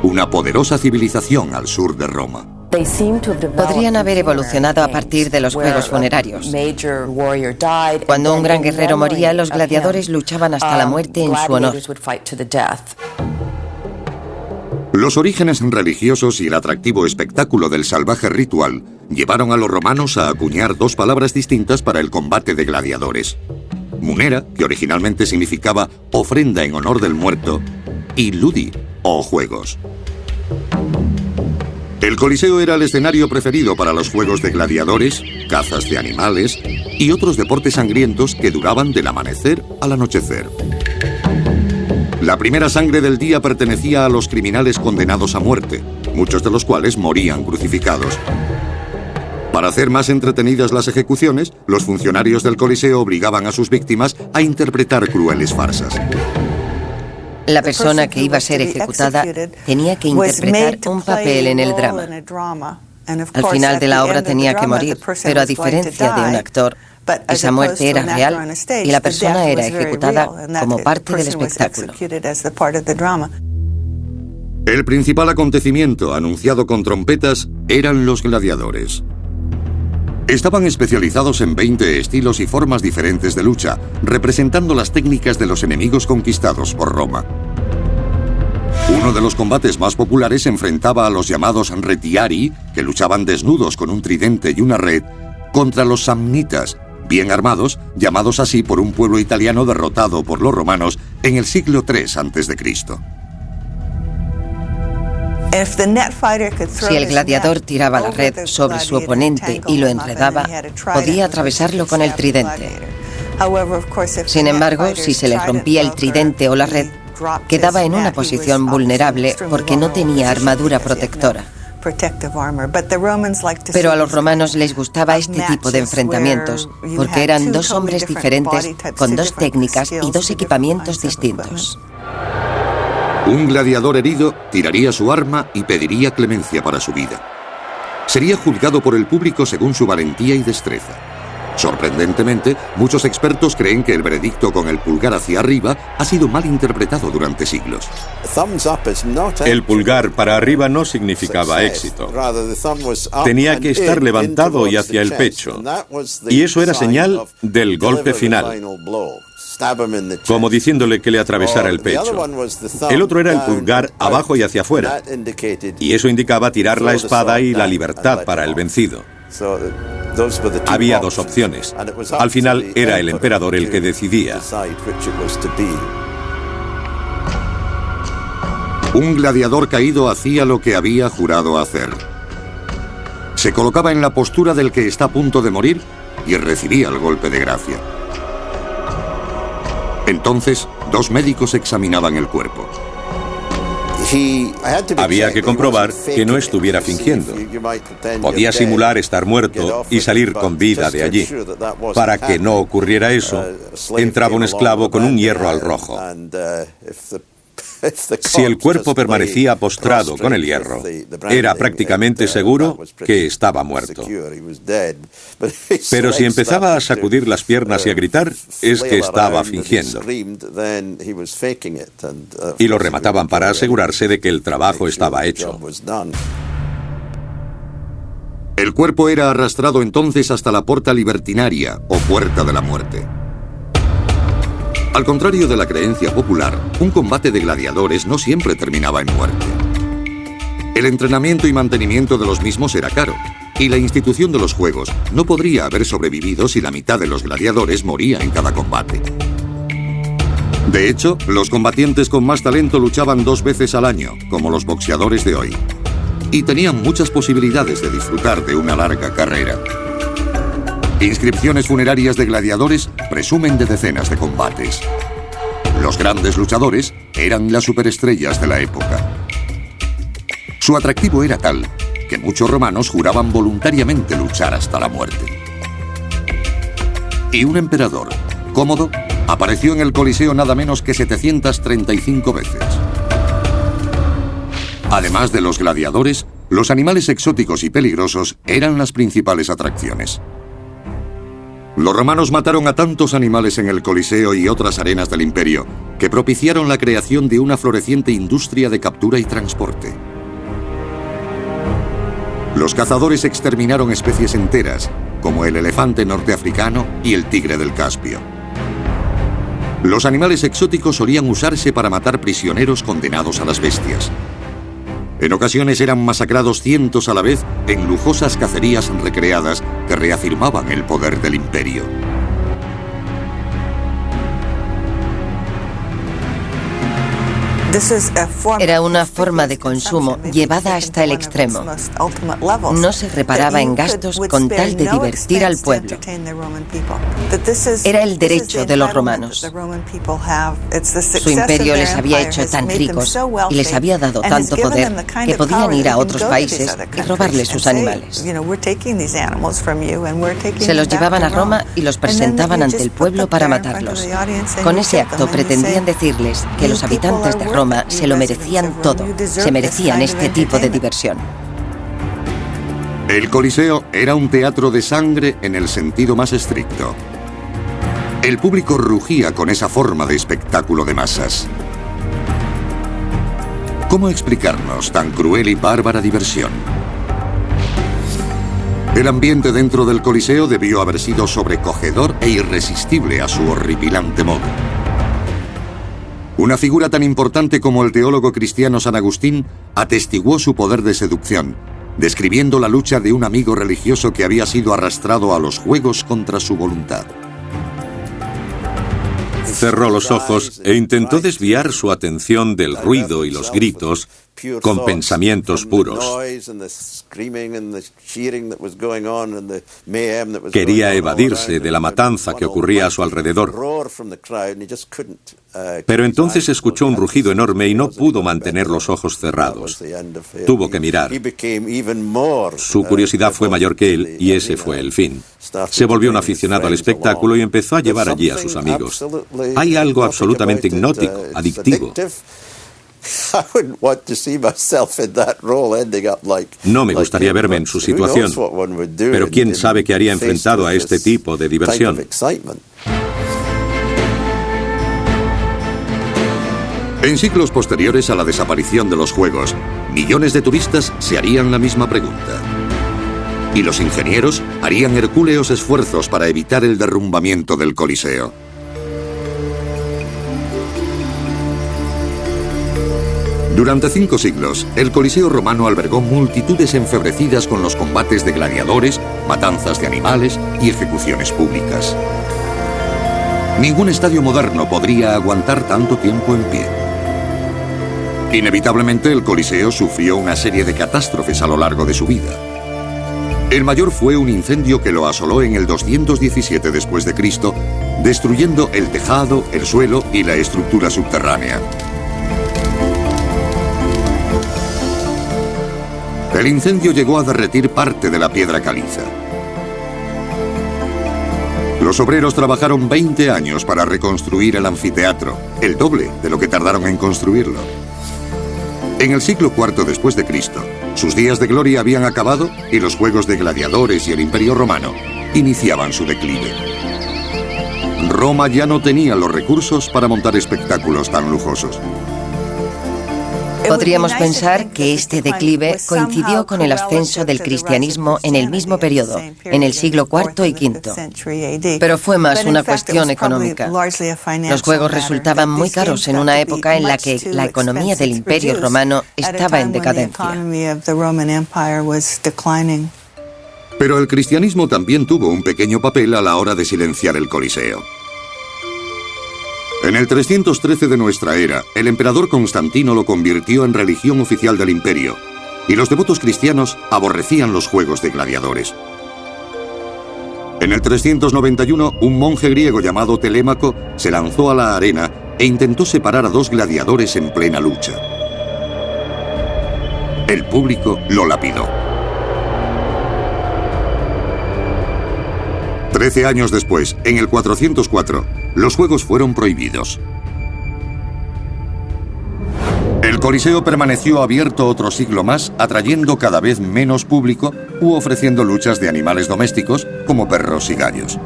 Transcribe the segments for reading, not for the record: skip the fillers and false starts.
una poderosa civilización al sur de Roma. Podrían haber evolucionado a partir de los juegos funerarios. Cuando un gran guerrero moría, los gladiadores luchaban hasta la muerte en su honor. Los orígenes religiosos y el atractivo espectáculo del salvaje ritual llevaron a los romanos a acuñar dos palabras distintas para el combate de gladiadores. Munera, que originalmente significaba ofrenda en honor del muerto, y ludi, o juegos. El Coliseo era el escenario preferido para los juegos de gladiadores, cazas de animales y otros deportes sangrientos que duraban del amanecer al anochecer. La primera sangre del día pertenecía a los criminales condenados a muerte, muchos de los cuales morían crucificados. Para hacer más entretenidas las ejecuciones, los funcionarios del Coliseo obligaban a sus víctimas a interpretar crueles farsas. La persona que iba a ser ejecutada tenía que interpretar un papel en el drama. Al final de la obra tenía que morir, pero a diferencia de un actor, esa muerte era real y la persona era ejecutada como parte del espectáculo. El principal acontecimiento, anunciado con trompetas, eran los gladiadores. Estaban especializados en 20 estilos y formas diferentes de lucha, representando las técnicas de los enemigos conquistados por Roma. Uno de los combates más populares enfrentaba a los llamados retiari, que luchaban desnudos con un tridente y una red, contra los samnitas, bien armados, llamados así por un pueblo italiano derrotado por los romanos en el siglo III a.C. Si el gladiador tiraba la red sobre su oponente y lo enredaba, podía atravesarlo con el tridente. Sin embargo, si se le rompía el tridente o la red, quedaba en una posición vulnerable porque no tenía armadura protectora. Pero a los romanos les gustaba este tipo de enfrentamientos porque eran dos hombres diferentes con dos técnicas y dos equipamientos distintos. Un gladiador herido tiraría su arma y pediría clemencia para su vida. Sería juzgado por el público según su valentía y destreza. Sorprendentemente, muchos expertos creen que el veredicto con el pulgar hacia arriba ha sido mal interpretado durante siglos. El pulgar para arriba no significaba éxito. Tenía que estar levantado y hacia el pecho. Y eso era señal del golpe final, como diciéndole que le atravesara el pecho. El otro era el pulgar abajo y hacia afuera, y eso indicaba tirar la espada y la libertad para el vencido. Había dos opciones. Al final era el emperador el que decidía. Un gladiador caído hacía lo que había jurado hacer. Se colocaba en la postura del que está a punto de morir y recibía el golpe de gracia. Entonces, dos médicos examinaban el cuerpo. Había que comprobar que no estuviera fingiendo. Podía simular estar muerto y salir con vida de allí. Para que no ocurriera eso, entraba un esclavo con un hierro al rojo. Si el cuerpo permanecía postrado con el hierro, era prácticamente seguro que estaba muerto. Pero si empezaba a sacudir las piernas y a gritar, es que estaba fingiendo. Y lo remataban para asegurarse de que el trabajo estaba hecho. El cuerpo era arrastrado entonces hasta la Porta Libertinaria, o Puerta de la Muerte. Al contrario de la creencia popular, un combate de gladiadores no siempre terminaba en muerte. El entrenamiento y mantenimiento de los mismos era caro, y la institución de los juegos no podría haber sobrevivido si la mitad de los gladiadores moría en cada combate. De hecho, los combatientes con más talento luchaban 2 veces al año, como los boxeadores de hoy, y tenían muchas posibilidades de disfrutar de una larga carrera. Inscripciones funerarias de gladiadores presumen de decenas de combates. Los grandes luchadores eran las superestrellas de la época. Su atractivo era tal que muchos romanos juraban voluntariamente luchar hasta la muerte. Y un emperador, Cómodo, apareció en el Coliseo nada menos que 735 veces. Además de los gladiadores, los animales exóticos y peligrosos eran las principales atracciones. Los romanos mataron a tantos animales en el Coliseo y otras arenas del imperio que propiciaron la creación de una floreciente industria de captura y transporte. Los cazadores exterminaron especies enteras, como el elefante norteafricano y el tigre del Caspio. Los animales exóticos solían usarse para matar prisioneros condenados a las bestias. En ocasiones eran masacrados cientos a la vez en lujosas cacerías recreadas que reafirmaban el poder del imperio. Era una forma de consumo llevada hasta el extremo. No se reparaba en gastos con tal de divertir al pueblo. Era el derecho de los romanos. Su imperio les había hecho tan ricos y les había dado tanto poder que podían ir a otros países y robarles sus animales. Se los llevaban a Roma y los presentaban ante el pueblo para matarlos. Con ese acto pretendían decirles que los habitantes de Roma se lo merecían todo, se merecían este tipo de diversión. El Coliseo era un teatro de sangre en el sentido más estricto. El público rugía con esa forma de espectáculo de masas. ¿Cómo explicarnos tan cruel y bárbara diversión? El ambiente dentro del Coliseo debió haber sido sobrecogedor e irresistible a su horripilante modo. Una figura tan importante como el teólogo cristiano San Agustín atestiguó su poder de seducción, describiendo la lucha de un amigo religioso que había sido arrastrado a los juegos contra su voluntad. Cerró los ojos e intentó desviar su atención del ruido y los gritos con pensamientos puros. Quería evadirse de la matanza que ocurría a su alrededor. Pero entonces escuchó un rugido enorme y no pudo mantener los ojos cerrados. Tuvo que mirar. Su curiosidad fue mayor que él y ese fue el fin. Se volvió un aficionado al espectáculo y empezó a llevar allí a sus amigos. Hay algo absolutamente hipnótico, adictivo. No me gustaría verme en su situación, pero quién sabe qué haría enfrentado a este tipo de diversión. En siglos posteriores a la desaparición de los juegos, millones de turistas se harían la misma pregunta. Y los ingenieros harían hercúleos esfuerzos para evitar el derrumbamiento del Coliseo. Durante 5 siglos, el Coliseo romano albergó multitudes enfebrecidas con los combates de gladiadores, matanzas de animales y ejecuciones públicas. Ningún estadio moderno podría aguantar tanto tiempo en pie. Inevitablemente, el Coliseo sufrió una serie de catástrofes a lo largo de su vida. El mayor fue un incendio que lo asoló en el 217 después de Cristo, destruyendo el tejado, el suelo y la estructura subterránea. El incendio llegó a derretir parte de la piedra caliza. Los obreros trabajaron 20 años para reconstruir el anfiteatro, el doble de lo que tardaron en construirlo. En el siglo IV después de Cristo, sus días de gloria habían acabado y los juegos de gladiadores y el Imperio Romano iniciaban su declive. Roma ya no tenía los recursos para montar espectáculos tan lujosos. Podríamos pensar que este declive coincidió con el ascenso del cristianismo en el mismo periodo, en el siglo IV y V. Pero fue más una cuestión económica. Los juegos resultaban muy caros en una época en la que la economía del Imperio Romano estaba en decadencia. Pero el cristianismo también tuvo un pequeño papel a la hora de silenciar el Coliseo. En el 313 de nuestra era, el emperador Constantino lo convirtió en religión oficial del imperio, y los devotos cristianos aborrecían los juegos de gladiadores. En el 391, un monje griego llamado Telémaco se lanzó a la arena e intentó separar a 2 gladiadores en plena lucha. El público lo lapidó. 13 años después, en el 404, los juegos fueron prohibidos. El Coliseo permaneció abierto otro siglo más, atrayendo cada vez menos público u ofreciendo luchas de animales domésticos como perros y gallos.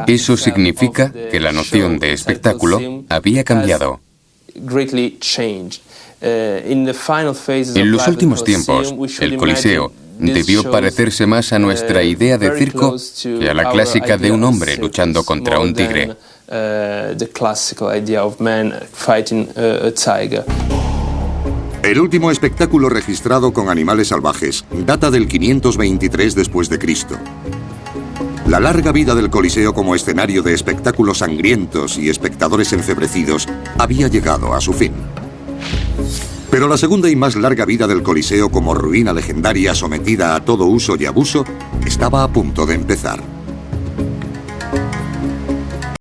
Eso significa que la noción de espectáculo había cambiado. En los últimos tiempos, el Coliseo debió parecerse más a nuestra idea de circo que a la clásica de un hombre luchando contra un tigre. El último espectáculo registrado con animales salvajes data del 523 después de Cristo. La larga vida del Coliseo como escenario de espectáculos sangrientos y espectadores enfebrecidos había llegado a su fin. Pero la segunda y más larga vida del Coliseo como ruina legendaria sometida a todo uso y abuso estaba a punto de empezar.